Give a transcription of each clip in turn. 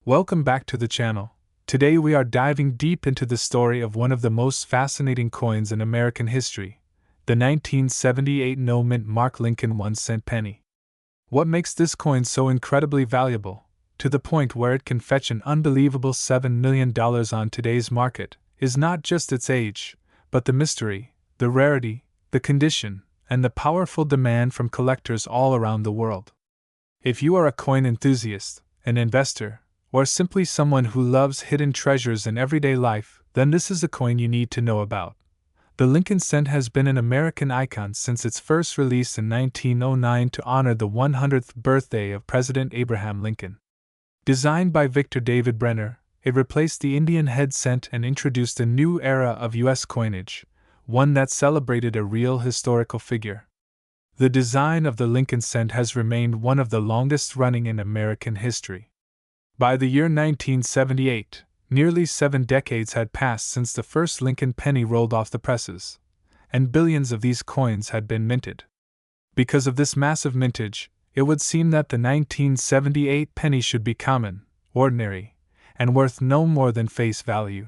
Welcome back to the channel. Today we are diving deep into the story of one of the most fascinating coins in American history, the 1978 no-mint Mark Lincoln 1-cent penny. What makes this coin so incredibly valuable, to the point where it can fetch an unbelievable $7 million on today's market, is not just its age, but the mystery, the rarity, the condition, and the powerful demand from collectors all around the world. If you are a coin enthusiast, an investor, or simply someone who loves hidden treasures in everyday life, then this is a coin you need to know about. The Lincoln cent has been an American icon since its first release in 1909 to honor the 100th birthday of President Abraham Lincoln. Designed by Victor David Brenner, it replaced the Indian head cent and introduced a new era of U.S. coinage, one that celebrated a real historical figure. The design of the Lincoln cent has remained one of the longest running in American history. By the year 1978, nearly 7 decades had passed since the first Lincoln penny rolled off the presses, and billions of these coins had been minted. Because of this massive mintage, it would seem that the 1978 penny should be common, ordinary, and worth no more than face value.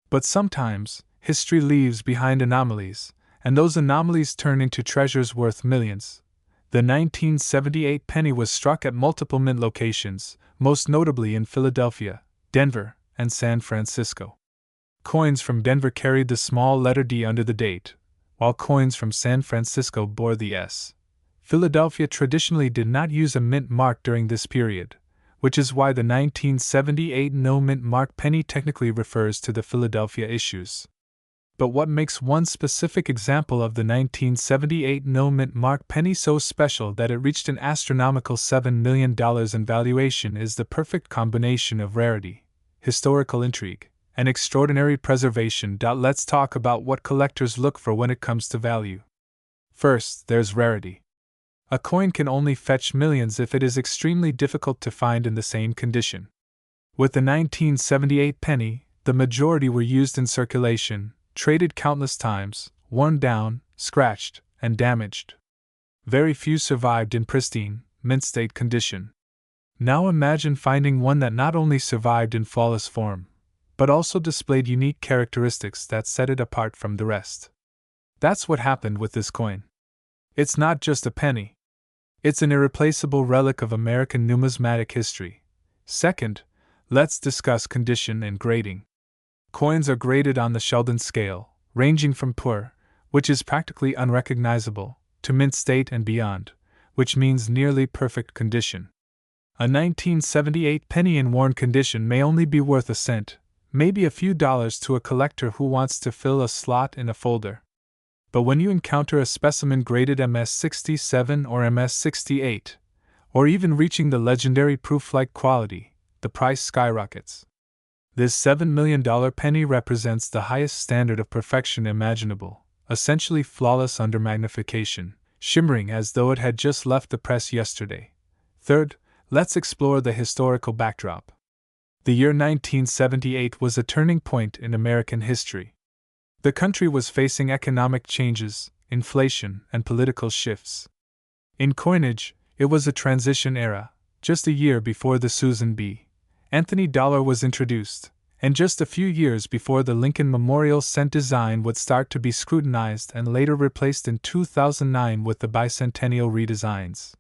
But sometimes, history leaves behind anomalies, and those anomalies turn into treasures worth millions. The 1978 penny was struck at multiple mint locations, most notably in Philadelphia, Denver, and San Francisco. Coins from Denver carried the small letter D under the date, while coins from San Francisco bore the S. Philadelphia traditionally did not use a mint mark during this period, which is why the 1978 no-mint mark penny technically refers to the Philadelphia issues. But what makes one specific example of the 1978 no-mint mark penny so special that it reached an astronomical $7 million in valuation is the perfect combination of rarity, historical intrigue, and extraordinary preservation. Let's talk about what collectors look for when it comes to value. First, there's rarity. A coin can only fetch millions if it is extremely difficult to find in the same condition. With the 1978 penny, the majority were used in circulation, traded countless times, worn down, scratched, and damaged. Very few survived in pristine, mint-state condition. Now imagine finding one that not only survived in flawless form, but also displayed unique characteristics that set it apart from the rest. That's what happened with this coin. It's not just a penny. It's an irreplaceable relic of American numismatic history. Second, let's discuss condition and grading. Coins are graded on the Sheldon scale, ranging from poor, which is practically unrecognizable, to mint state and beyond, which means nearly perfect condition. A 1978 penny in worn condition may only be worth a cent, maybe a few dollars to a collector who wants to fill a slot in a folder. But when you encounter a specimen graded MS-67 or MS-68, or even reaching the legendary proof-like quality, the price skyrockets. This $7 million penny represents the highest standard of perfection imaginable, essentially flawless under magnification, shimmering as though it had just left the press yesterday. Third, let's explore the historical backdrop. The year 1978 was a turning point in American history. The country was facing economic changes, inflation, and political shifts. In coinage, it was a transition era, just a year before the Susan B. Anthony dollar was introduced, and just a few years before the Lincoln Memorial cent design would start to be scrutinized and later replaced in 2009 with the bicentennial redesigns.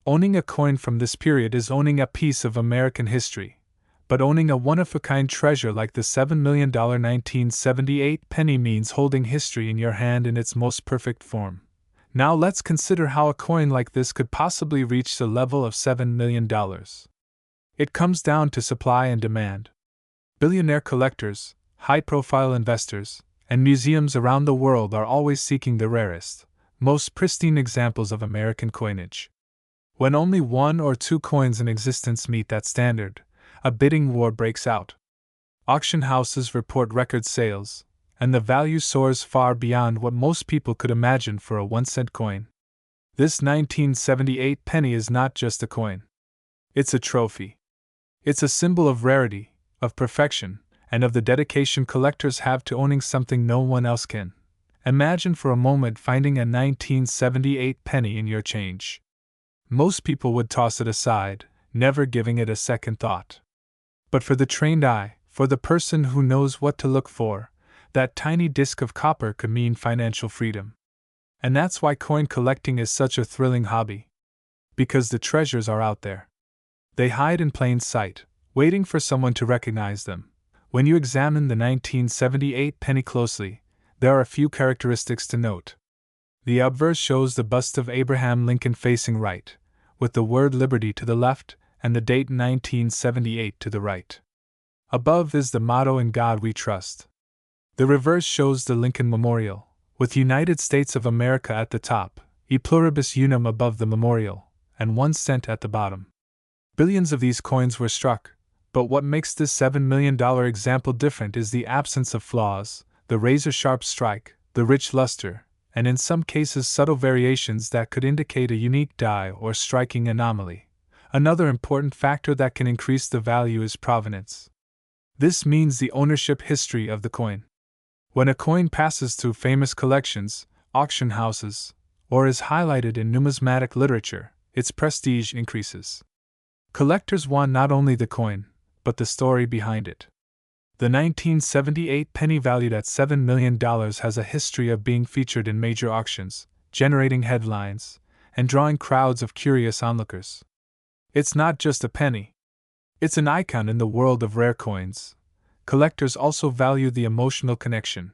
Owning a coin from this period is owning a piece of American history, but owning a one-of-a-kind treasure like the $7 million 1978 penny means holding history in your hand in its most perfect form. Now let's consider how a coin like this could possibly reach the level of $7 million. It comes down to supply and demand. Billionaire collectors, high-profile investors, and museums around the world are always seeking the rarest, most pristine examples of American coinage. When only 1 or 2 coins in existence meet that standard, a bidding war breaks out. Auction houses report record sales, and the value soars far beyond what most people could imagine for a 1-cent coin. This 1978 penny is not just a coin. It's a trophy. It's a symbol of rarity, of perfection, and of the dedication collectors have to owning something no one else can. Imagine for a moment finding a 1978 penny in your change. Most people would toss it aside, never giving it a second thought. But for the trained eye, for the person who knows what to look for, that tiny disc of copper could mean financial freedom. And that's why coin collecting is such a thrilling hobby. Because the treasures are out there. They hide in plain sight, waiting for someone to recognize them. When you examine the 1978 penny closely, there are a few characteristics to note. The obverse shows the bust of Abraham Lincoln facing right, with the word liberty to the left and the date 1978 to the right. Above is the motto "In God We Trust." The reverse shows the Lincoln Memorial, with United States of America at the top, E pluribus unum above the memorial, and 1 cent at the bottom. Billions of these coins were struck, but what makes this $7 million example different is the absence of flaws, the razor-sharp strike, the rich luster, and in some cases subtle variations that could indicate a unique die or striking anomaly. Another important factor that can increase the value is provenance. This means the ownership history of the coin. When a coin passes through famous collections, auction houses, or is highlighted in numismatic literature, its prestige increases. Collectors want not only the coin, but the story behind it. The 1978 penny valued at $7 million has a history of being featured in major auctions, generating headlines, and drawing crowds of curious onlookers. It's not just a penny. It's an icon in the world of rare coins. Collectors also value the emotional connection.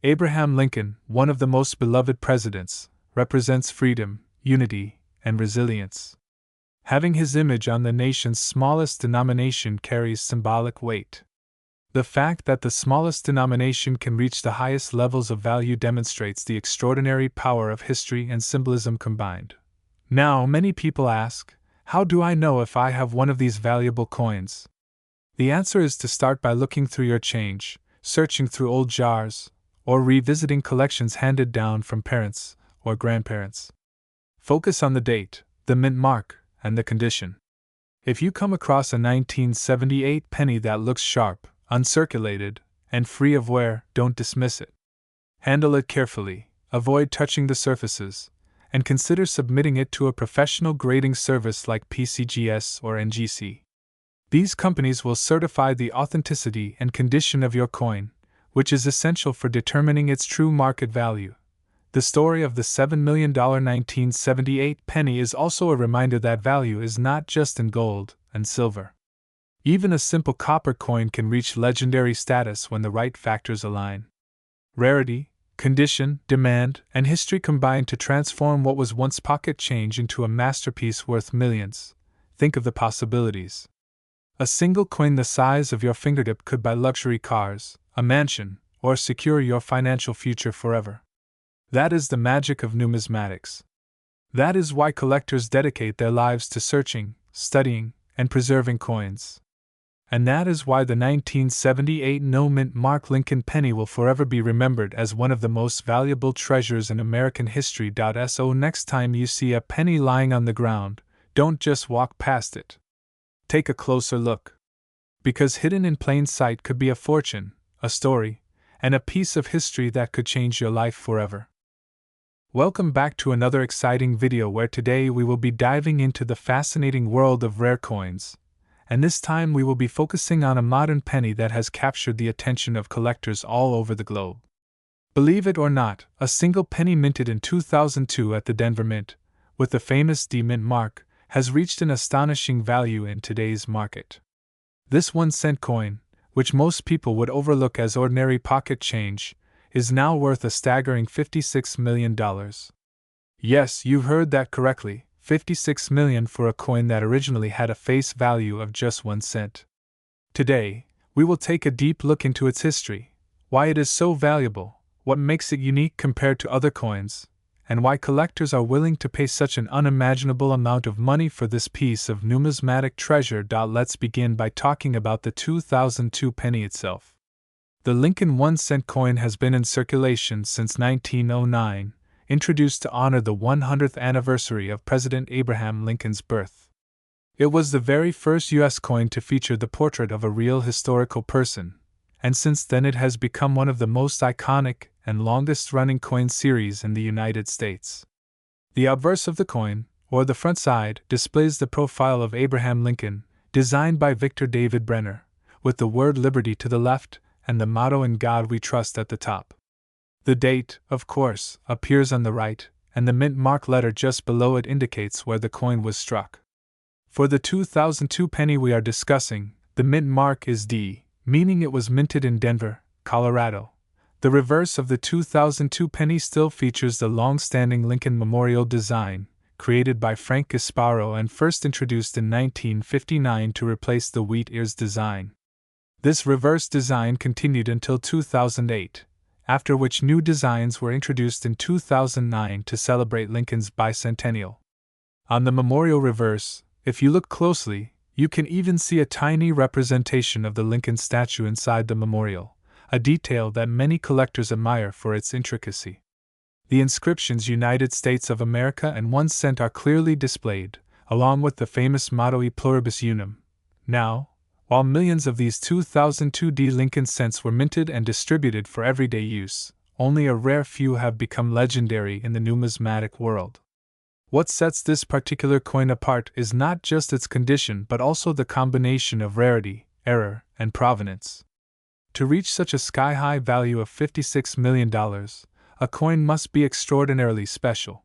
Abraham Lincoln, one of the most beloved presidents, represents freedom, unity, and resilience. Having his image on the nation's smallest denomination carries symbolic weight. The fact that the smallest denomination can reach the highest levels of value demonstrates the extraordinary power of history and symbolism combined. Now, many people ask, how do I know if I have one of these valuable coins? The answer is to start by looking through your change, searching through old jars, or revisiting collections handed down from parents or grandparents. Focus on the date, the mint mark, and the condition. If you come across a 1978 penny that looks sharp, uncirculated, and free of wear, don't dismiss it. Handle it carefully, avoid touching the surfaces, and consider submitting it to a professional grading service like PCGS or NGC. These companies will certify the authenticity and condition of your coin, which is essential for determining its true market value. The story of the $7 million 1978 penny is also a reminder that value is not just in gold and silver. Even a simple copper coin can reach legendary status when the right factors align. Rarity, condition, demand, and history combine to transform what was once pocket change into a masterpiece worth millions. Think of the possibilities. A single coin the size of your fingertip could buy luxury cars, a mansion, or secure your financial future forever. That is the magic of numismatics. That is why collectors dedicate their lives to searching, studying, and preserving coins. And that is why the 1978 no-mint mark Lincoln penny will forever be remembered as one of the most valuable treasures in American history. So next time you see a penny lying on the ground, don't just walk past it. Take a closer look. Because hidden in plain sight could be a fortune, a story, and a piece of history that could change your life forever. Welcome back to another exciting video where today we will be diving into the fascinating world of rare coins, and this time we will be focusing on a modern penny that has captured the attention of collectors all over the globe. Believe it or not, a single penny minted in 2002 at the Denver Mint, with the famous D Mint mark, has reached an astonishing value in today's market. This 1-cent coin, which most people would overlook as ordinary pocket change, is now worth a staggering $56 million. Yes, you heard that correctly, $56 million for a coin that originally had a face value of just 1 cent. Today, we will take a deep look into its history, why it is so valuable, what makes it unique compared to other coins, and why collectors are willing to pay such an unimaginable amount of money for this piece of numismatic treasure. Let's begin by talking about the 2002 penny itself. The Lincoln 1-cent coin has been in circulation since 1909, introduced to honor the 100th anniversary of President Abraham Lincoln's birth. It was the very first U.S. coin to feature the portrait of a real historical person, and since then it has become one of the most iconic and longest-running coin series in the United States. The obverse of the coin, or the front side, displays the profile of Abraham Lincoln, designed by Victor David Brenner. with the word liberty to the left and the motto "In God We Trust" at the top. The date, of course, appears on the right, and the mint mark letter just below it indicates where the coin was struck. For the 2002 penny we are discussing, the mint mark is D, meaning it was minted in Denver, Colorado. The reverse of the 2002 penny still features the long-standing Lincoln Memorial design, created by Frank Gasparo and first introduced in 1959 to replace the wheat ears design. This reverse design continued until 2008, after which new designs were introduced in 2009 to celebrate Lincoln's bicentennial. On the memorial reverse, if you look closely, you can even see a tiny representation of the Lincoln statue inside the memorial, a detail that many collectors admire for its intricacy. The inscriptions "United States of America" and 1 cent are clearly displayed, along with the famous motto "E pluribus unum." Now, while millions of these 2002 Lincoln cents were minted and distributed for everyday use, only a rare few have become legendary in the numismatic world. What sets this particular coin apart is not just its condition but also the combination of rarity, error, and provenance. To reach such a sky-high value of $56 million, a coin must be extraordinarily special.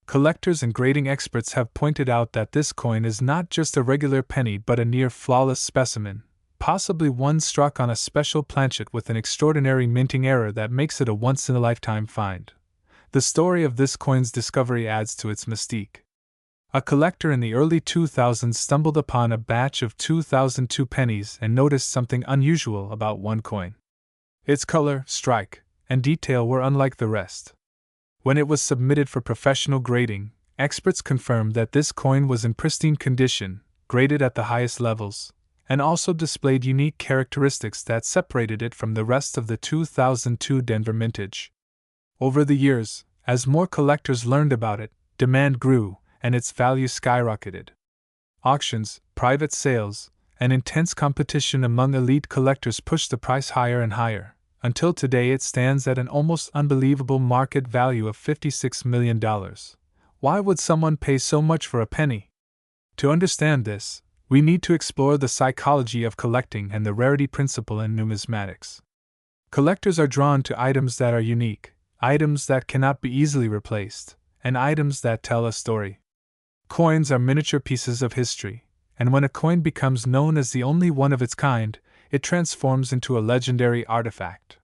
Collectors and grading experts have pointed out that this coin is not just a regular penny but a near-flawless specimen, possibly one struck on a special planchet with an extraordinary minting error that makes it a once-in-a-lifetime find. The story of this coin's discovery adds to its mystique. A collector in the early 2000s stumbled upon a batch of 2002 pennies and noticed something unusual about one coin. Its color, strike, and detail were unlike the rest. When it was submitted for professional grading, experts confirmed that this coin was in pristine condition, graded at the highest levels, and also displayed unique characteristics that separated it from the rest of the 2002 Denver mintage. Over the years, as more collectors learned about it, demand grew, and its value skyrocketed. Auctions, private sales, and intense competition among elite collectors pushed the price higher and higher, until today it stands at an almost unbelievable market value of $56 million. Why would someone pay so much for a penny? To understand this, we need to explore the psychology of collecting and the rarity principle in numismatics. Collectors are drawn to items that are unique, items that cannot be easily replaced, and items that tell a story. Coins are miniature pieces of history, and when a coin becomes known as the only one of its kind, it transforms into a legendary artifact.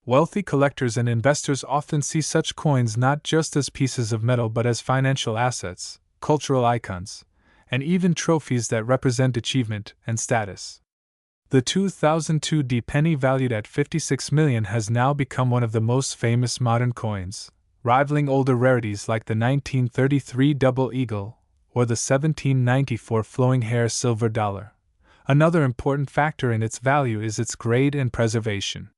Wealthy collectors and investors often see such coins not just as pieces of metal but as financial assets, cultural icons, and even trophies that represent achievement and status. The 2002 penny valued at $56 million has now become one of the most famous modern coins, rivaling older rarities like the 1933 Double Eagle or the 1794 Flowing Hair Silver Dollar. Another important factor in its value is its grade and preservation.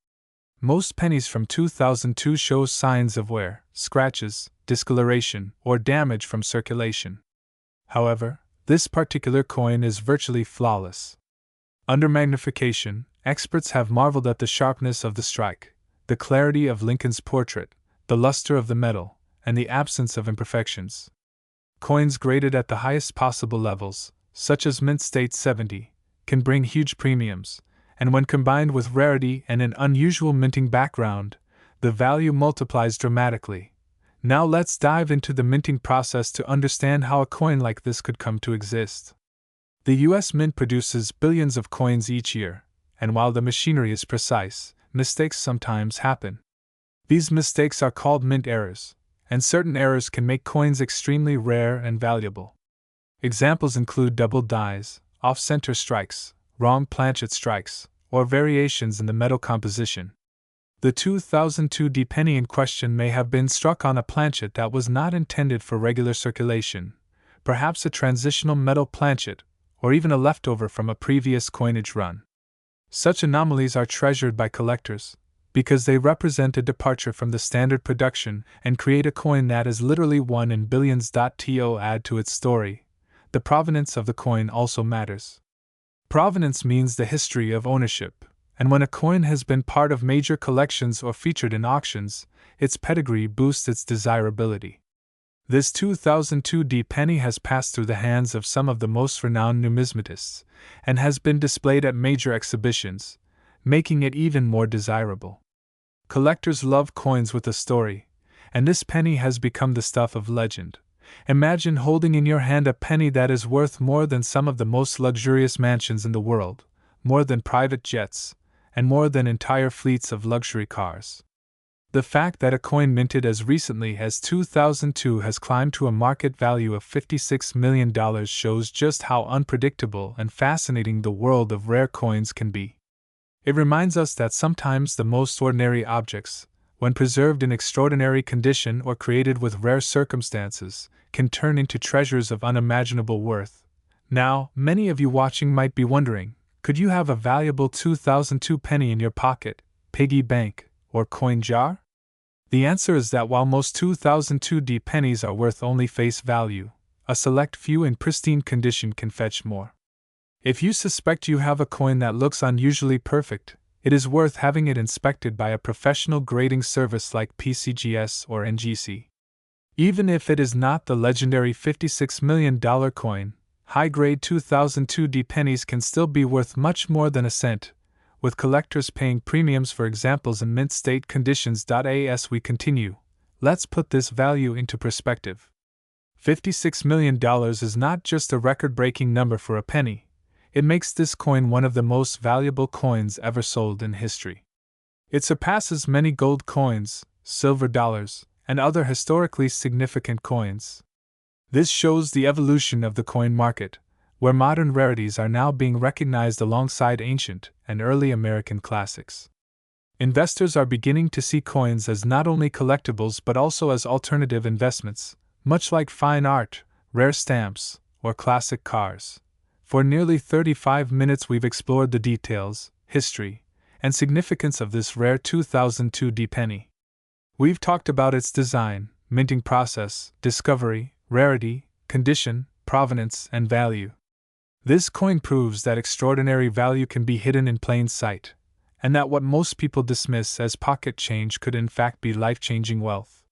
Most pennies from 2002 show signs of wear, scratches, discoloration, or damage from circulation. However, this particular coin is virtually flawless. Under magnification, experts have marveled at the sharpness of the strike, the clarity of Lincoln's portrait, the luster of the metal, and the absence of imperfections. Coins graded at the highest possible levels, such as Mint State 70, can bring huge premiums, and when combined with rarity and an unusual minting background, the value multiplies dramatically. Now let's dive into the minting process to understand how a coin like this could come to exist. The U.S. Mint produces billions of coins each year, and while the machinery is precise, mistakes sometimes happen. These mistakes are called mint errors, and certain errors can make coins extremely rare and valuable. Examples include double dies, off-center strikes, wrong planchet strikes, or variations in the metal composition. The 2002 penny in question may have been struck on a planchet that was not intended for regular circulation, perhaps a transitional metal planchet, or even a leftover from a previous coinage run. Such anomalies are treasured by collectors, because they represent a departure from the standard production and create a coin that is literally one in billions. To add to its story, the provenance of the coin also matters. Provenance means the history of ownership, and when a coin has been part of major collections or featured in auctions, its pedigree boosts its desirability. This 2002 penny has passed through the hands of some of the most renowned numismatists and has been displayed at major exhibitions, making it even more desirable. Collectors love coins with a story, and this penny has become the stuff of legend. Imagine holding in your hand a penny that is worth more than some of the most luxurious mansions in the world, more than private jets, and more than entire fleets of luxury cars. The fact that a coin minted as recently as 2002 has climbed to a market value of $56 million shows just how unpredictable and fascinating the world of rare coins can be. It reminds us that sometimes the most ordinary objects, when preserved in extraordinary condition or created with rare circumstances, can turn into treasures of unimaginable worth. Now, many of you watching might be wondering, could you have a valuable 2002 penny in your pocket, piggy bank, or coin jar? The answer is that while most 2002 pennies are worth only face value, a select few in pristine condition can fetch more. If you suspect you have a coin that looks unusually perfect, it is worth having it inspected by a professional grading service like PCGS or NGC. Even if it is not the legendary $56 million coin, high-grade 2002 pennies can still be worth much more than a cent, with collectors paying premiums for examples in mint state conditions. As we continue, let's put this value into perspective. $56 million is not just a record-breaking number for a penny. It makes this coin one of the most valuable coins ever sold in history. It surpasses many gold coins, silver dollars, and other historically significant coins. This shows the evolution of the coin market, where modern rarities are now being recognized alongside ancient and early American classics. Investors are beginning to see coins as not only collectibles but also as alternative investments, much like fine art, rare stamps, or classic cars. For nearly 35 minutes we've explored the details, history, and significance of this rare 2002 penny. We've talked about its design, minting process, discovery, rarity, condition, provenance, and value. This coin proves that extraordinary value can be hidden in plain sight, and that what most people dismiss as pocket change could in fact be life-changing wealth.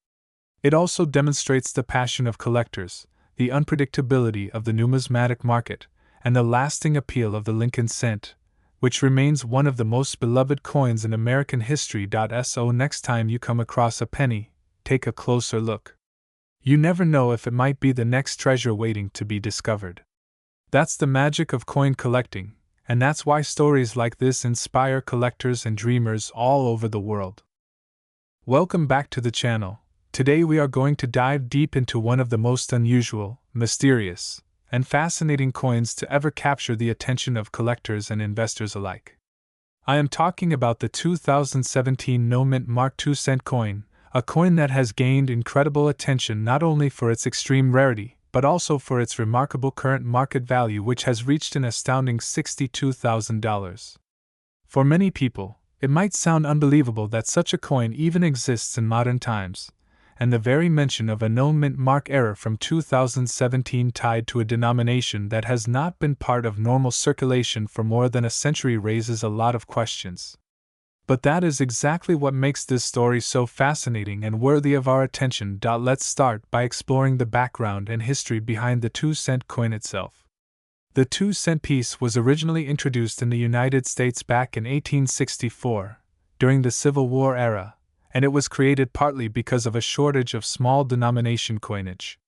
It also demonstrates the passion of collectors, the unpredictability of the numismatic market, and the lasting appeal of the Lincoln cent, which remains one of the most beloved coins in American history. So next time you come across a penny, take a closer look. You never know if it might be the next treasure waiting to be discovered. That's the magic of coin collecting, and that's why stories like this inspire collectors and dreamers all over the world. Welcome back to the channel. Today we are going to dive deep into one of the most unusual, mysterious, and fascinating coins to ever capture the attention of collectors and investors alike. I am talking about the 2017 no-mint Mark II cent coin, a coin that has gained incredible attention not only for its extreme rarity, but also for its remarkable current market value, which has reached an astounding $62,000. For many people, it might sound unbelievable that such a coin even exists in modern times, and the very mention of a no-mint mark error from 2017 tied to a denomination that has not been part of normal circulation for more than a century raises a lot of questions. But that is exactly what makes this story so fascinating and worthy of our attention. Let's start by exploring the background and history behind the 2-cent coin itself. The 2-cent piece was originally introduced in the United States back in 1864, during the Civil War era, and it was created partly because of a shortage of small denomination coinage.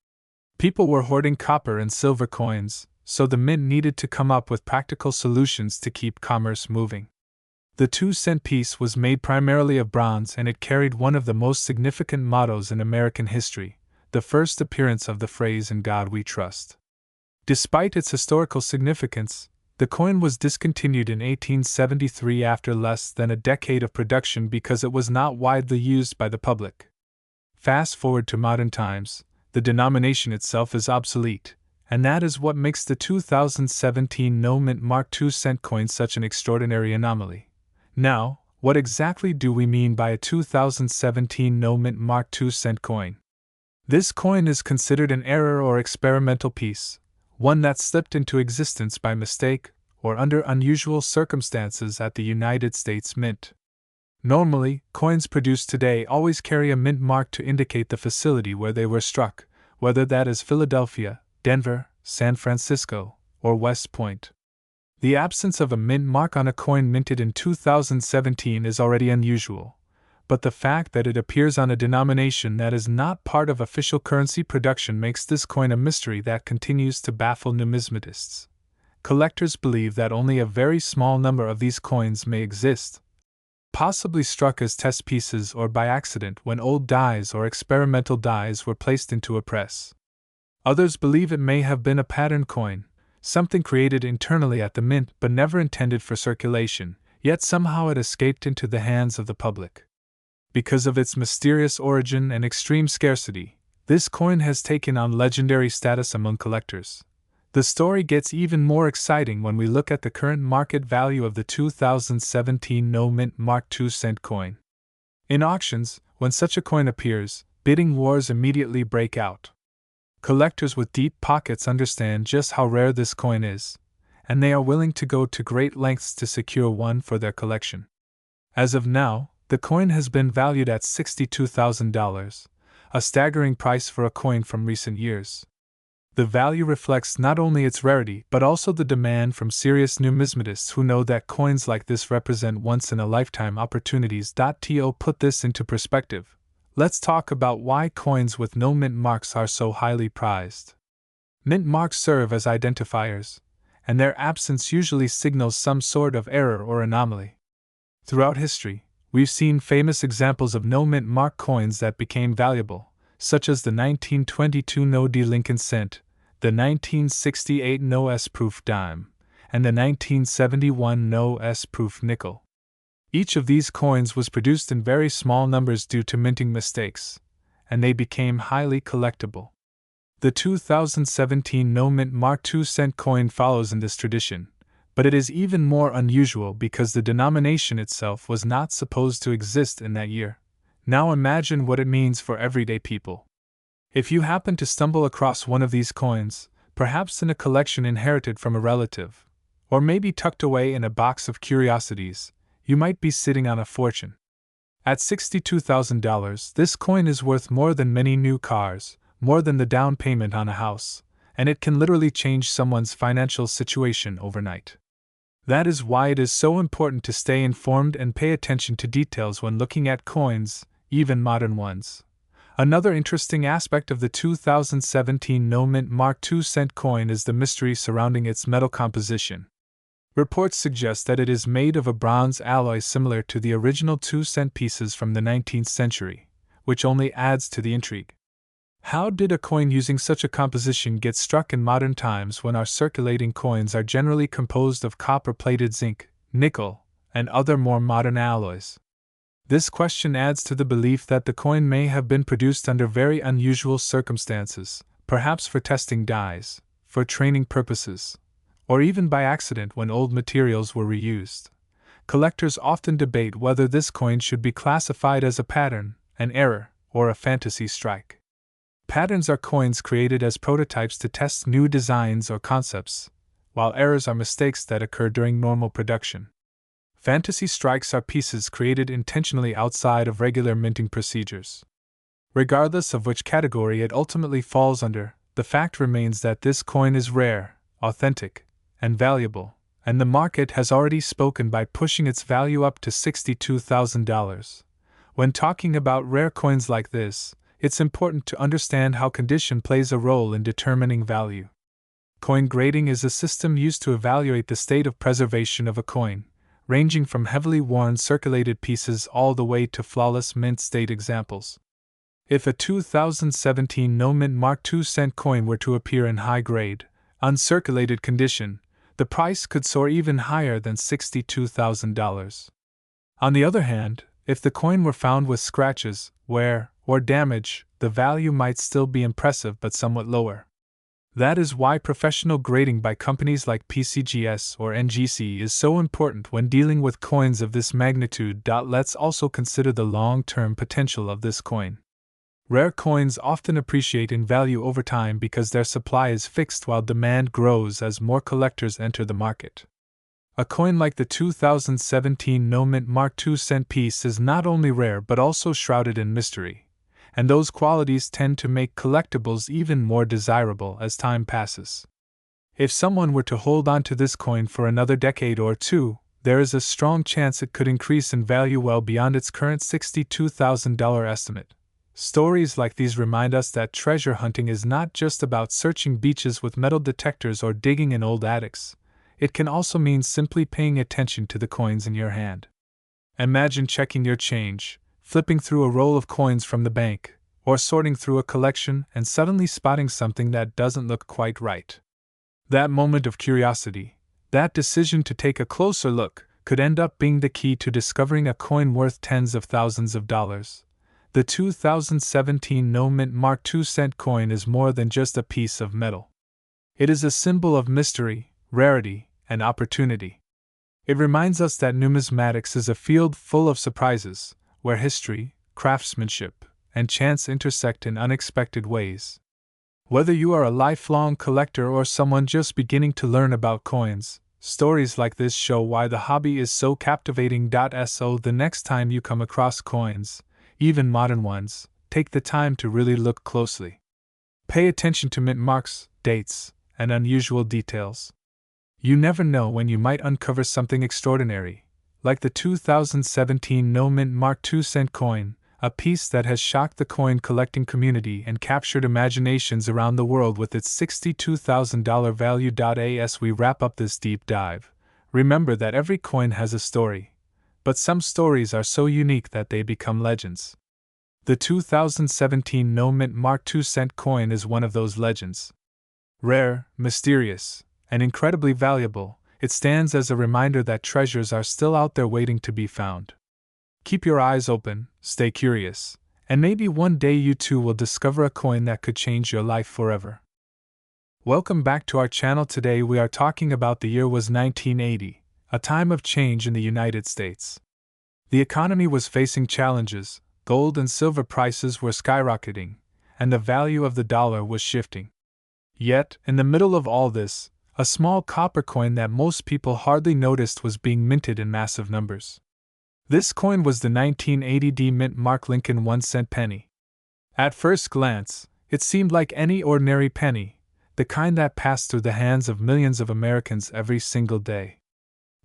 People were hoarding copper and silver coins, so the mint needed to come up with practical solutions to keep commerce moving. The 2-cent piece was made primarily of bronze, and it carried one of the most significant mottos in American history, the first appearance of the phrase "In God We Trust." Despite its historical significance, the coin was discontinued in 1873 after less than a decade of production because it was not widely used by the public. Fast forward to modern times, the denomination itself is obsolete, and that is what makes the 2017 no-mint Mark II cent coin such an extraordinary anomaly. Now, what exactly do we mean by a 2017 no-mint Mark II cent coin? This coin is considered an error or experimental piece, one that slipped into existence by mistake or under unusual circumstances at the United States Mint. Normally, coins produced today always carry a mint mark to indicate the facility where they were struck, whether that is Philadelphia, Denver, San Francisco, or West Point. The absence of a mint mark on a coin minted in 2017 is already unusual, but the fact that it appears on a denomination that is not part of official currency production makes this coin a mystery that continues to baffle numismatists. Collectors believe that only a very small number of these coins may exist, possibly struck as test pieces or by accident when old dies or experimental dies were placed into a press. Others believe it may have been a pattern coin, something created internally at the mint but never intended for circulation, yet somehow it escaped into the hands of the public. Because of its mysterious origin and extreme scarcity, this coin has taken on legendary status among collectors. The story gets even more exciting when we look at the current market value of the 2017 no-mint Mark 2-cent coin. In auctions, when such a coin appears, bidding wars immediately break out. Collectors with deep pockets understand just how rare this coin is, and they are willing to go to great lengths to secure one for their collection. As of now, the coin has been valued at $62,000, a staggering price for a coin from recent years. The value reflects not only its rarity but also the demand from serious numismatists who know that coins like this represent once-in-a-lifetime opportunities. To put this into perspective, let's talk about why coins with no mint marks are so highly prized. Mint marks serve as identifiers, and their absence usually signals some sort of error or anomaly. Throughout history, we've seen famous examples of no mint mark coins that became valuable, such as the 1922 No D Lincoln cent, the 1968 No S-proof dime, and the 1971 No S-proof nickel. Each of these coins was produced in very small numbers due to minting mistakes, and they became highly collectible. The 2017 No Mint Mark 2-cent coin follows in this tradition, but it is even more unusual because the denomination itself was not supposed to exist in that year. Now imagine what it means for everyday people. If you happen to stumble across one of these coins, perhaps in a collection inherited from a relative, or maybe tucked away in a box of curiosities, you might be sitting on a fortune. At $62,000, this coin is worth more than many new cars, more than the down payment on a house, and it can literally change someone's financial situation overnight. That is why it is so important to stay informed and pay attention to details when looking at coins, even modern ones. Another interesting aspect of the 2017 No Mint Mark 2-cent coin is the mystery surrounding its metal composition. Reports suggest that it is made of a bronze alloy similar to the original 2-cent pieces from the 19th century, which only adds to the intrigue. How did a coin using such a composition get struck in modern times when our circulating coins are generally composed of copper-plated zinc, nickel, and other more modern alloys? This question adds to the belief that the coin may have been produced under very unusual circumstances, perhaps for testing dies, for training purposes, or even by accident when old materials were reused. Collectors often debate whether this coin should be classified as a pattern, an error, or a fantasy strike. Patterns are coins created as prototypes to test new designs or concepts, while errors are mistakes that occur during normal production. Fantasy strikes are pieces created intentionally outside of regular minting procedures. Regardless of which category it ultimately falls under, the fact remains that this coin is rare, authentic, and valuable, and the market has already spoken by pushing its value up to $62,000. When talking about rare coins like this, it's important to understand how condition plays a role in determining value. Coin grading is a system used to evaluate the state of preservation of a coin, ranging from heavily worn circulated pieces all the way to flawless mint state examples. If a 2017 No Mint Mark 2-cent coin were to appear in high-grade, uncirculated condition, the price could soar even higher than $62,000. On the other hand, if the coin were found with scratches, wear, or damage, the value might still be impressive but somewhat lower. That is why professional grading by companies like PCGS or NGC is so important when dealing with coins of this magnitude. Let's also consider the long-term potential of this coin. Rare coins often appreciate in value over time because their supply is fixed while demand grows as more collectors enter the market. A coin like the 2017 No Mint Mark 2-cent piece is not only rare but also shrouded in mystery, and those qualities tend to make collectibles even more desirable as time passes. If someone were to hold on to this coin for another decade or two, there is a strong chance it could increase in value well beyond its current $62,000 estimate. Stories like these remind us that treasure hunting is not just about searching beaches with metal detectors or digging in old attics. It can also mean simply paying attention to the coins in your hand. Imagine checking your change, flipping through a roll of coins from the bank, or sorting through a collection and suddenly spotting something that doesn't look quite right. That moment of curiosity, that decision to take a closer look, could end up being the key to discovering a coin worth tens of thousands of dollars. The 2017 no-mint Mark 2-cent coin is more than just a piece of metal. It is a symbol of mystery, rarity, and opportunity. It reminds us that numismatics is a field full of surprises, where history, craftsmanship, and chance intersect in unexpected ways. Whether you are a lifelong collector or someone just beginning to learn about coins, stories like this show why the hobby is so captivating. So the next time you come across coins, even modern ones, take the time to really look closely. Pay attention to mint marks, dates, and unusual details. You never know when you might uncover something extraordinary, like the 2017 no-mint Mark 2-cent coin, a piece that has shocked the coin collecting community and captured imaginations around the world with its $62,000 value. As we wrap up this deep dive, remember that every coin has a story, but some stories are so unique that they become legends. The 2017 no-mint Mark 2-cent coin is one of those legends. Rare, mysterious, and incredibly valuable, it stands as a reminder that treasures are still out there waiting to be found. Keep your eyes open, stay curious, and maybe one day you too will discover a coin that could change your life forever. Welcome back to our channel. Today we are talking about the year was 1980, a time of change in the United States. The economy was facing challenges, gold and silver prices were skyrocketing, and the value of the dollar was shifting. Yet, in the middle of all this, a small copper coin that most people hardly noticed was being minted in massive numbers. This coin was the 1980 D-Mint Mark Lincoln 1-cent penny. At first glance, it seemed like any ordinary penny, the kind that passed through the hands of millions of Americans every single day.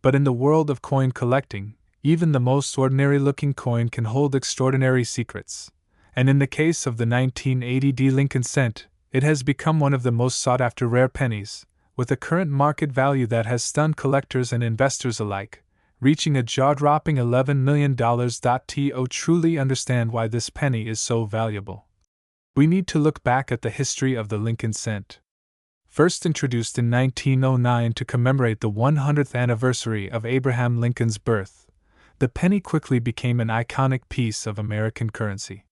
But in the world of coin collecting, even the most ordinary-looking coin can hold extraordinary secrets. And in the case of the 1980 D Lincoln cent, it has become one of the most sought-after rare pennies, with a current market value that has stunned collectors and investors alike, reaching a jaw-dropping $11 million. To truly understand why this penny is so valuable, we need to look back at the history of the Lincoln cent. First introduced in 1909 to commemorate the 100th anniversary of Abraham Lincoln's birth, the penny quickly became an iconic piece of American currency.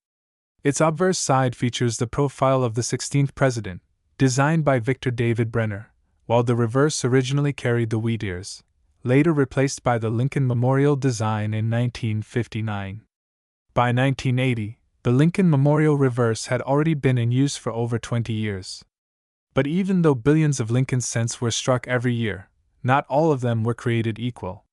Its obverse side features the profile of the 16th president, designed by Victor David Brenner, while the reverse originally carried the wheat ears, later replaced by the Lincoln Memorial design in 1959. By 1980, the Lincoln Memorial reverse had already been in use for over 20 years. But even though billions of Lincoln cents were struck every year, not all of them were created equal.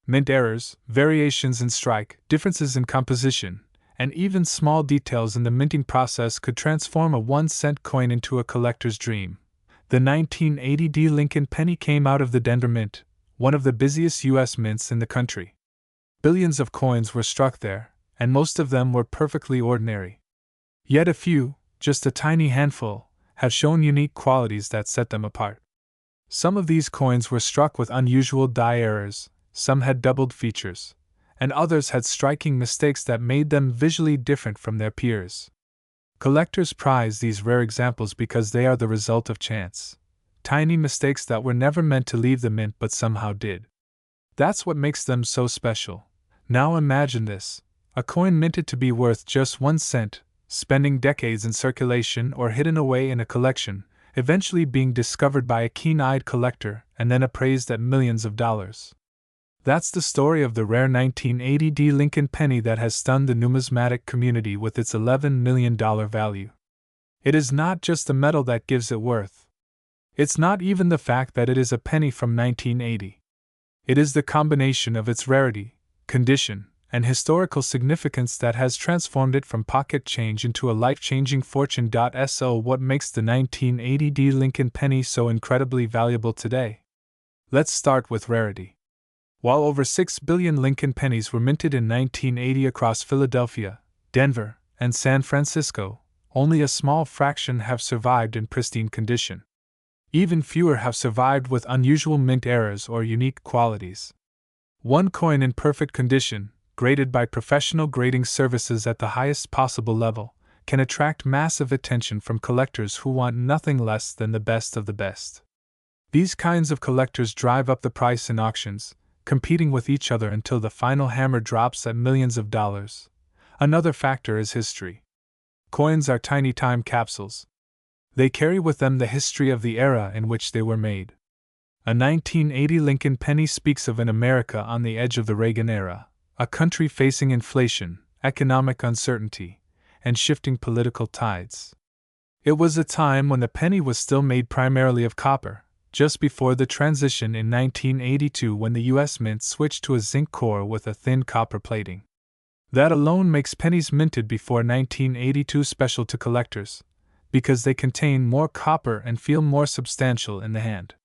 Mint errors, variations in strike, differences in composition, and even small details in the minting process could transform a 1-cent coin into a collector's dream. The 1980 D Lincoln penny came out of the Denver Mint, one of the busiest U.S. mints in the country. Billions of coins were struck there, and most of them were perfectly ordinary. Yet a few, just a tiny handful, have shown unique qualities that set them apart. Some of these coins were struck with unusual die errors, some had doubled features, and others had striking mistakes that made them visually different from their peers. Collectors prize these rare examples because they are the result of chance. Tiny mistakes that were never meant to leave the mint but somehow did. That's what makes them so special. Now imagine this: a coin minted to be worth just 1 cent, spending decades in circulation or hidden away in a collection, eventually being discovered by a keen-eyed collector and then appraised at millions of dollars. That's the story of the rare 1980 D Lincoln penny that has stunned the numismatic community with its $11 million value. It is not just the metal that gives it worth. It's not even the fact that it is a penny from 1980. It is the combination of its rarity, condition, and historical significance that has transformed it from pocket change into a life-changing fortune. So what makes the 1980 Lincoln penny so incredibly valuable today? Let's start with rarity. While over 6 billion Lincoln pennies were minted in 1980 across Philadelphia, Denver, and San Francisco, only a small fraction have survived in pristine condition. Even fewer have survived with unusual mint errors or unique qualities. One coin in perfect condition, graded by professional grading services at the highest possible level, can attract massive attention from collectors who want nothing less than the best of the best. These kinds of collectors drive up the price in auctions, competing with each other until the final hammer drops at millions of dollars. Another factor is history. Coins are tiny time capsules. They carry with them the history of the era in which they were made. A 1980 Lincoln penny speaks of an America on the edge of the Reagan era, a country facing inflation, economic uncertainty, and shifting political tides. It was a time when the penny was still made primarily of copper, just before the transition in 1982 when the U.S. Mint switched to a zinc core with a thin copper plating. That alone makes pennies minted before 1982 special to collectors, because they contain more copper and feel more substantial in the hand.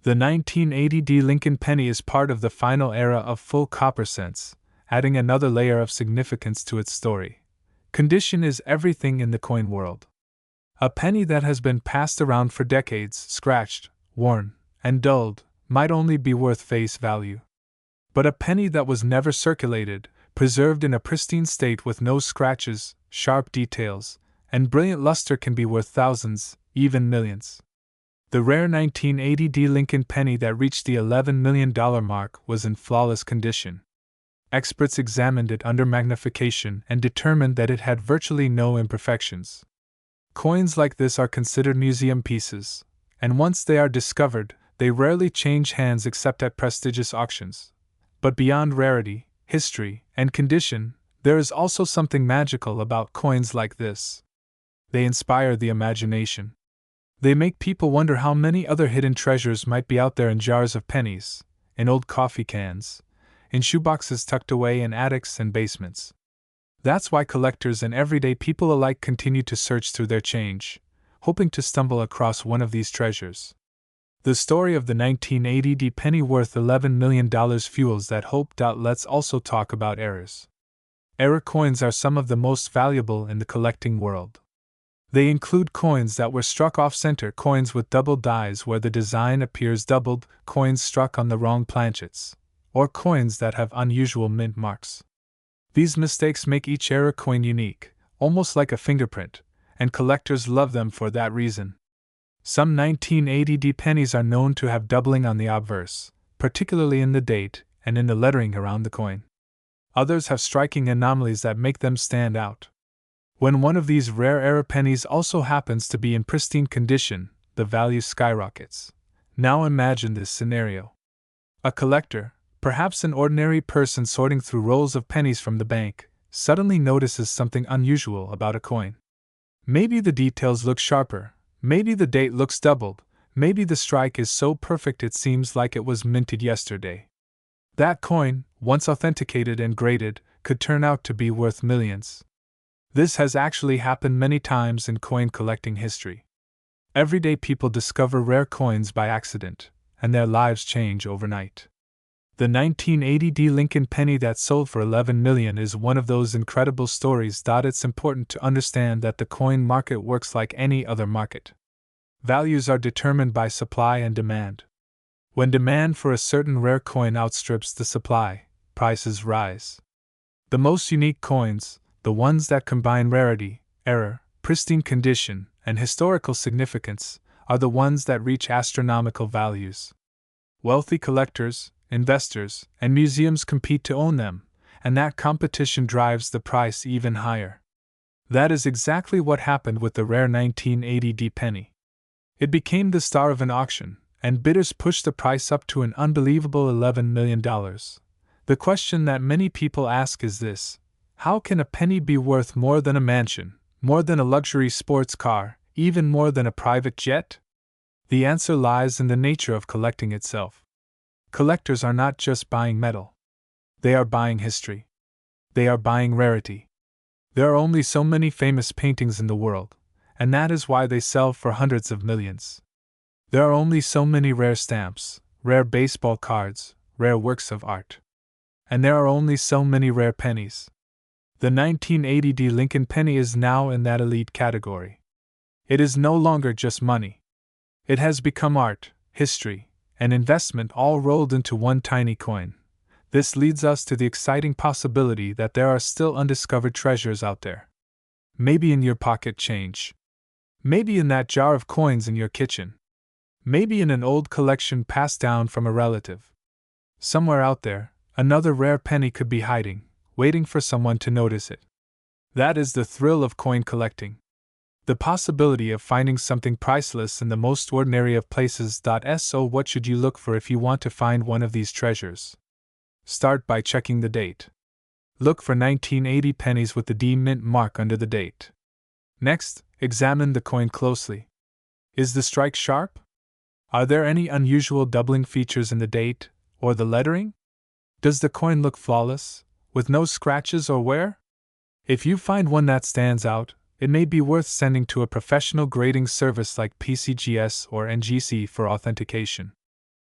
The 1980 Lincoln penny is part of the final era of full copper cents, adding another layer of significance to its story. Condition is everything in the coin world. A penny that has been passed around for decades, scratched, worn, and dulled, might only be worth face value. But a penny that was never circulated, preserved in a pristine state with no scratches, sharp details, and brilliant luster can be worth thousands, even millions. The rare 1980 Lincoln penny that reached the $11 million mark was in flawless condition. Experts examined it under magnification and determined that it had virtually no imperfections. Coins like this are considered museum pieces, and once they are discovered, they rarely change hands except at prestigious auctions. But beyond rarity, history, and condition, there is also something magical about coins like this. They inspire the imagination. They make people wonder how many other hidden treasures might be out there in jars of pennies, in old coffee cans, in shoeboxes tucked away in attics and basements. That's why collectors and everyday people alike continue to search through their change, hoping to stumble across one of these treasures. The story of the 1980 penny worth $11 million fuels that hope. Let's also talk about errors. Error coins are some of the most valuable in the collecting world. They include coins that were struck off-center, coins with double dies where the design appears doubled, coins struck on the wrong planchets, or coins that have unusual mint marks. These mistakes make each error coin unique, almost like a fingerprint, and collectors love them for that reason. Some 1980 pennies are known to have doubling on the obverse, particularly in the date and in the lettering around the coin. Others have striking anomalies that make them stand out. When one of these rare error pennies also happens to be in pristine condition, the value skyrockets. Now imagine this scenario. A collector, perhaps an ordinary person sorting through rolls of pennies from the bank, suddenly notices something unusual about a coin. Maybe the details look sharper, maybe the date looks doubled, maybe the strike is so perfect it seems like it was minted yesterday. That coin, once authenticated and graded, could turn out to be worth millions. This has actually happened many times in coin collecting history. Everyday people discover rare coins by accident, and their lives change overnight. The 1980 Lincoln penny that sold for $11 million is one of those incredible stories. It's important to understand that the coin market works like any other market. Values are determined by supply and demand. When demand for a certain rare coin outstrips the supply, prices rise. The most unique coins, the ones that combine rarity, error, pristine condition, and historical significance, are the ones that reach astronomical values. Wealthy collectors, investors, and museums compete to own them, and that competition drives the price even higher. That is exactly what happened with the rare 1980 penny. It became the star of an auction, and bidders pushed the price up to an unbelievable $11 million. The question that many people ask is this: how can a penny be worth more than a mansion, more than a luxury sports car, even more than a private jet? The answer lies in the nature of collecting itself. Collectors are not just buying metal. They are buying history. They are buying rarity. There are only so many famous paintings in the world, and that is why they sell for hundreds of millions. There are only so many rare stamps, rare baseball cards, rare works of art. And there are only so many rare pennies. The 1980 Lincoln penny is now in that elite category. It is no longer just money. It has become art, history, and investment all rolled into one tiny coin. This leads us to the exciting possibility that there are still undiscovered treasures out there. Maybe in your pocket change. Maybe in that jar of coins in your kitchen. Maybe in an old collection passed down from a relative. Somewhere out there, another rare penny could be hiding, waiting for someone to notice it. That is the thrill of coin collecting. The possibility of finding something priceless in the most ordinary of places. So, what should you look for if you want to find one of these treasures? Start by checking the date. Look for 1980 pennies with the D mint mark under the date. Next, examine the coin closely. Is the strike sharp? Are there any unusual doubling features in the date or the lettering? Does the coin look flawless, with no scratches or wear? If you find one that stands out, it may be worth sending to a professional grading service like PCGS or NGC for authentication.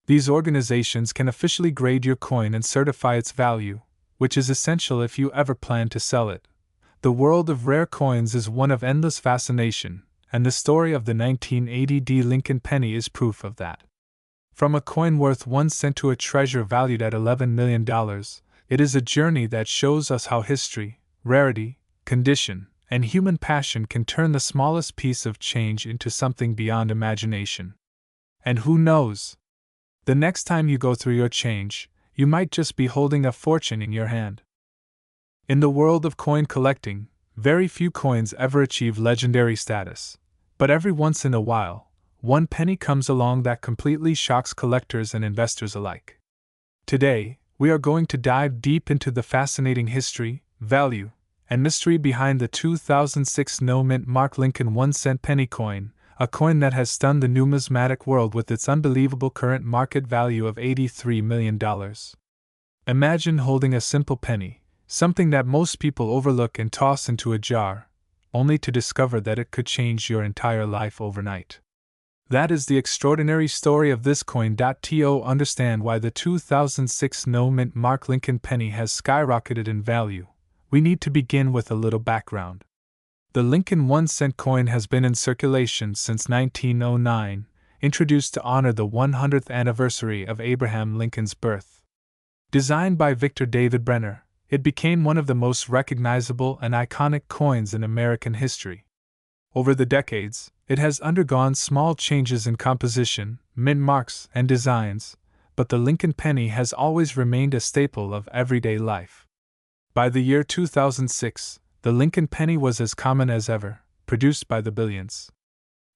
These organizations can officially grade your coin and certify its value, which is essential if you ever plan to sell it. The world of rare coins is one of endless fascination, and the story of the 1980 Lincoln penny is proof of that. From a coin worth 1 cent to a treasure valued at $11 million, it is a journey that shows us how history, rarity, condition, and human passion can turn the smallest piece of change into something beyond imagination. And who knows? The next time you go through your change, you might just be holding a fortune in your hand. In the world of coin collecting, very few coins ever achieve legendary status. But every once in a while, one penny comes along that completely shocks collectors and investors alike. Today, we are going to dive deep into the fascinating history, value, and mystery behind the 2006 no-mint mark Lincoln 1-cent penny coin, a coin that has stunned the numismatic world with its unbelievable current market value of $83 million. Imagine holding a simple penny, something that most people overlook and toss into a jar, only to discover that it could change your entire life overnight. That is the extraordinary story of this coin. To understand why the 2006 no-mint mark Lincoln penny has skyrocketed in value, we need to begin with a little background. The Lincoln 1-cent coin has been in circulation since 1909, introduced to honor the 100th anniversary of Abraham Lincoln's birth. Designed by Victor David Brenner, it became one of the most recognizable and iconic coins in American history. Over the decades, it has undergone small changes in composition, mint marks, and designs, but the Lincoln penny has always remained a staple of everyday life. By the year 2006, the Lincoln penny was as common as ever, produced by the billions.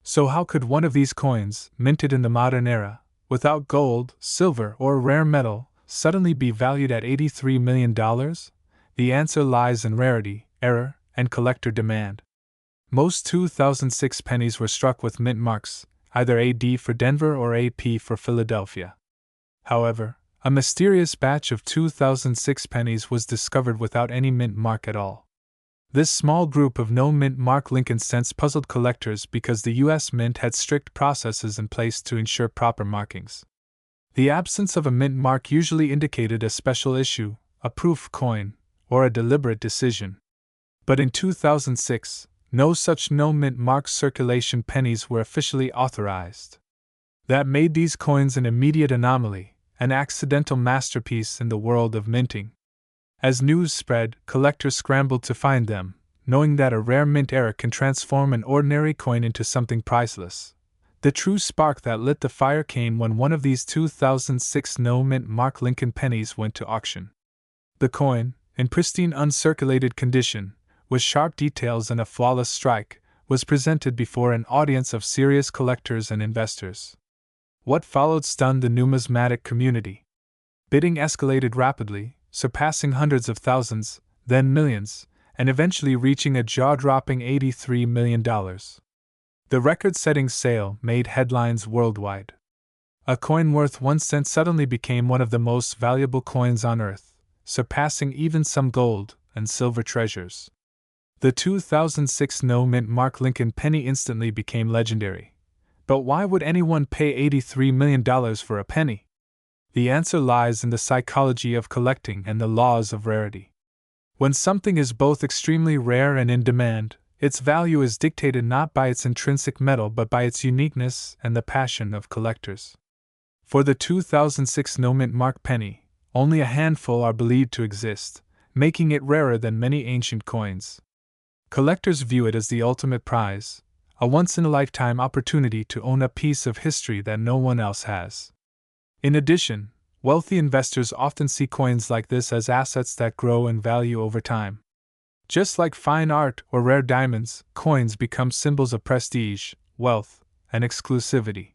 So how could one of these coins, minted in the modern era, without gold, silver, or rare metal, suddenly be valued at $83 million? The answer lies in rarity, error, and collector demand. Most 2006 pennies were struck with mint marks, either AD for Denver or AP for Philadelphia. However, a mysterious batch of 2006 pennies was discovered without any mint mark at all. This small group of no mint mark Lincoln cents puzzled collectors because the U.S. Mint had strict processes in place to ensure proper markings. The absence of a mint mark usually indicated a special issue, a proof coin, or a deliberate decision. But in 2006, no such no mint mark circulation pennies were officially authorized. That made these coins an immediate anomaly, an accidental masterpiece in the world of minting. As news spread, collectors scrambled to find them, knowing that a rare mint error can transform an ordinary coin into something priceless. The true spark that lit the fire came when one of these 2006 no-mint mark Lincoln pennies went to auction. The coin, in pristine uncirculated condition, with sharp details and a flawless strike, was presented before an audience of serious collectors and investors. What followed stunned the numismatic community. Bidding escalated rapidly, surpassing hundreds of thousands, then millions, and eventually reaching a jaw-dropping $83 million. The record-setting sale made headlines worldwide. A coin worth 1 cent suddenly became one of the most valuable coins on earth, surpassing even some gold, and silver treasures. The 2006 no-mint Mark Lincoln penny instantly became legendary. But why would anyone pay $83 million for a penny? The answer lies in the psychology of collecting and the laws of rarity. When something is both extremely rare and in demand, its value is dictated not by its intrinsic metal but by its uniqueness and the passion of collectors. For the 2006 no-mint Mark penny, only a handful are believed to exist, making it rarer than many ancient coins. Collectors view it as the ultimate prize, a once-in-a-lifetime opportunity to own a piece of history that no one else has. In addition, wealthy investors often see coins like this as assets that grow in value over time. Just like fine art or rare diamonds, coins become symbols of prestige, wealth, and exclusivity.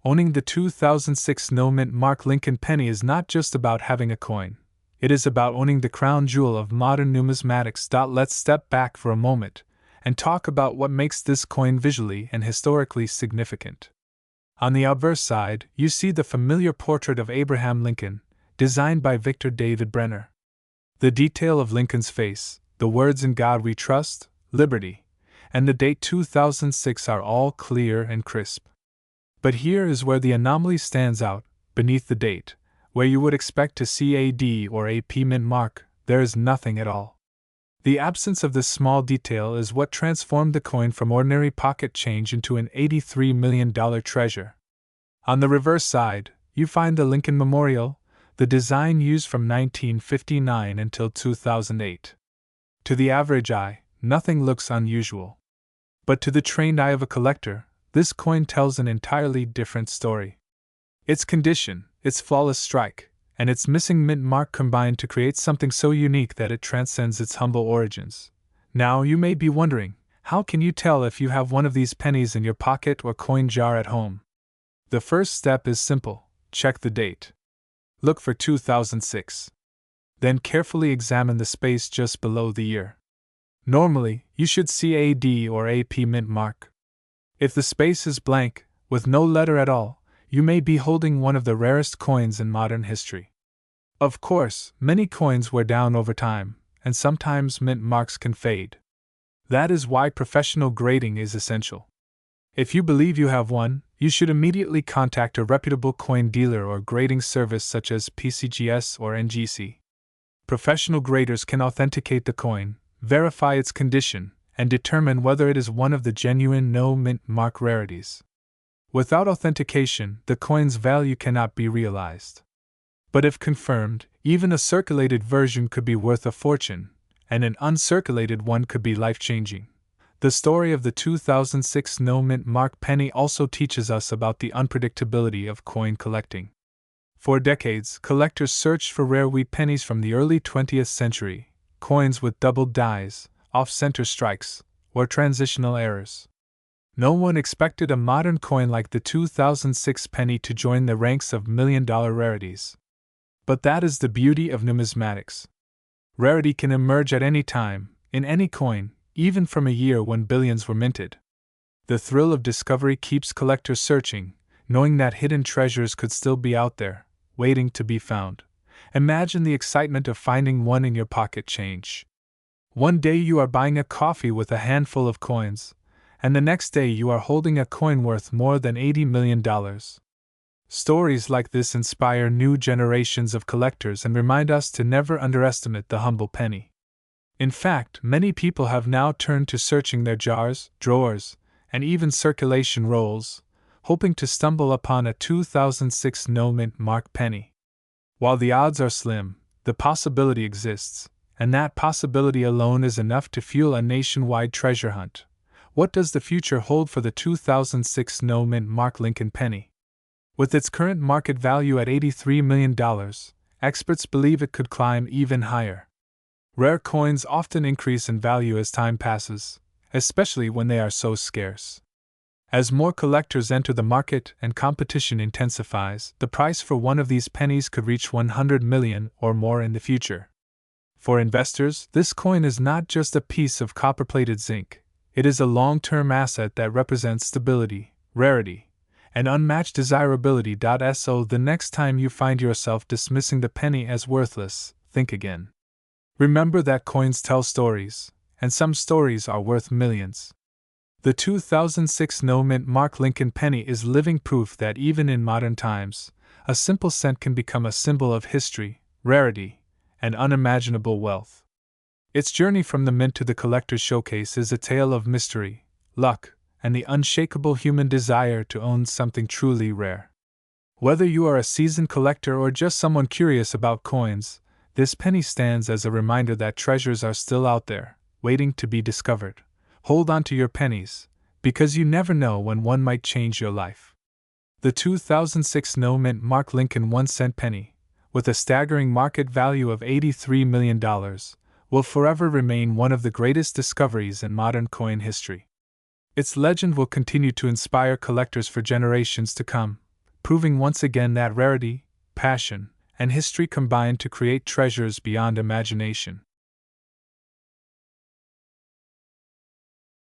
Owning the 2006 no-mint Mark Lincoln penny is not just about having a coin. It is about owning the crown jewel of modern numismatics. Let's step back for a moment and talk about what makes this coin visually and historically significant. On the obverse side, you see the familiar portrait of Abraham Lincoln, designed by Victor David Brenner. The detail of Lincoln's face, the words "In God We Trust," "Liberty," and the date 2006 are all clear and crisp. But here is where the anomaly stands out. Beneath the date, where you would expect to see AD or AP mint mark, there is nothing at all. The absence of this small detail is what transformed the coin from ordinary pocket change into an $83 million treasure. On the reverse side, you find the Lincoln Memorial, the design used from 1959 until 2008. To the average eye, nothing looks unusual. But to the trained eye of a collector, this coin tells an entirely different story. Its condition, its flawless strike, and its missing mint mark combine to create something so unique that it transcends its humble origins. Now you may be wondering, how can you tell if you have one of these pennies in your pocket or coin jar at home? The first step is simple: check the date. Look for 2006. Then carefully examine the space just below the year. Normally, you should see AD or AP mint mark. If the space is blank, with no letter at all, you may be holding one of the rarest coins in modern history. Of course, many coins wear down over time, and sometimes mint marks can fade. That is why professional grading is essential. If you believe you have one, you should immediately contact a reputable coin dealer or grading service such as PCGS or NGC. Professional graders can authenticate the coin, verify its condition, and determine whether it is one of the genuine no-mint mark rarities. Without authentication, the coin's value cannot be realized. But if confirmed, even a circulated version could be worth a fortune, and an uncirculated one could be life-changing. The story of the 2006 no-mint mark penny also teaches us about the unpredictability of coin collecting. For decades, collectors searched for rare wheat pennies from the early 20th century, coins with doubled dies, off-center strikes, or transitional errors. No one expected a modern coin like the 2006 penny to join the ranks of million-dollar rarities. But that is the beauty of numismatics. Rarity can emerge at any time, in any coin, even from a year when billions were minted. The thrill of discovery keeps collectors searching, knowing that hidden treasures could still be out there, waiting to be found. Imagine the excitement of finding one in your pocket change. One day you are buying a coffee with a handful of coins, and the next day you are holding a coin worth more than $80 million. Stories like this inspire new generations of collectors and remind us to never underestimate the humble penny. In fact, many people have now turned to searching their jars, drawers, and even circulation rolls, hoping to stumble upon a 2006 no-mint mark penny. While the odds are slim, the possibility exists, and that possibility alone is enough to fuel a nationwide treasure hunt. What does the future hold for the 2006 no-mint Mark Lincoln penny? With its current market value at $83 million, experts believe it could climb even higher. Rare coins often increase in value as time passes, especially when they are so scarce. As more collectors enter the market and competition intensifies, the price for one of these pennies could reach $100 million or more in the future. For investors, this coin is not just a piece of copper-plated zinc. It is a long-term asset that represents stability, rarity, and unmatched desirability. So the next time you find yourself dismissing the penny as worthless, think again. Remember that coins tell stories, and some stories are worth millions. The 2006 no-mint Mark Lincoln penny is living proof that even in modern times, a simple cent can become a symbol of history, rarity, and unimaginable wealth. Its journey from the mint to the collector's showcase is a tale of mystery, luck, and the unshakable human desire to own something truly rare. Whether you are a seasoned collector or just someone curious about coins, this penny stands as a reminder that treasures are still out there, waiting to be discovered. Hold on to your pennies, because you never know when one might change your life. The 2006 no-mint Mark Lincoln 1-cent penny, with a staggering market value of $83 million, will forever remain one of the greatest discoveries in modern coin history. Its legend will continue to inspire collectors for generations to come, proving once again that rarity, passion, and history combine to create treasures beyond imagination.